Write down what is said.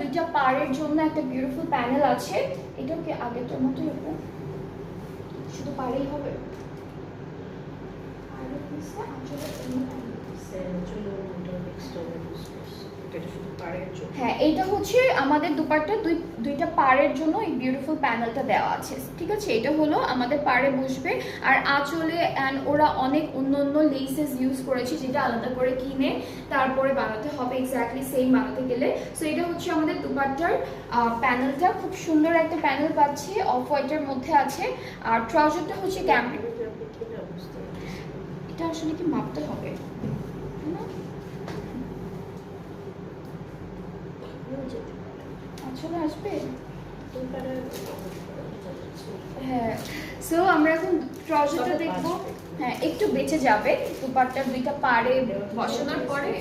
দুইটা পাড়ের জন্য একটা বিউটিফুল প্যানেল আছে। এটাও কি আগেরটার মতোই হবে, শুধু পাড়েই হবে। হ্যাঁ, এইটা হচ্ছে আমাদের দুপাট্টা দুইটা পাড়ের জন্য এই বিউটিফুল প্যানেলটা দেওয়া আছে, ঠিক আছে। এটা হলো আমাদের পাড়ে বসবে। আর আঁচলে অ্যান্ড ওরা অনেক অন্য অন্য লেসেস ইউজ করেছে, যেটা আলাদা করে কিনে তারপরে বানাতে হবে, এক্স্যাক্টলি সেম বানাতে গেলে। সো এটা হচ্ছে আমাদের দুপাট্টার প্যানেলটা, খুব সুন্দর একটা প্যানেল পাচ্ছি, অফ হোয়াইটের মধ্যে আছে। আর ট্রাউজারটা হচ্ছে ক্যাম্প, এটা আসলে কি মাপতে হবে না? আসলে আসবে। হ্যাঁ, সো আমরা এখন ট্রাউজারটা দেখবো। হ্যাঁ, একটু বেঁচে যাবে দুপাট্টার দুইটা পাড়ে বসানোর পরে।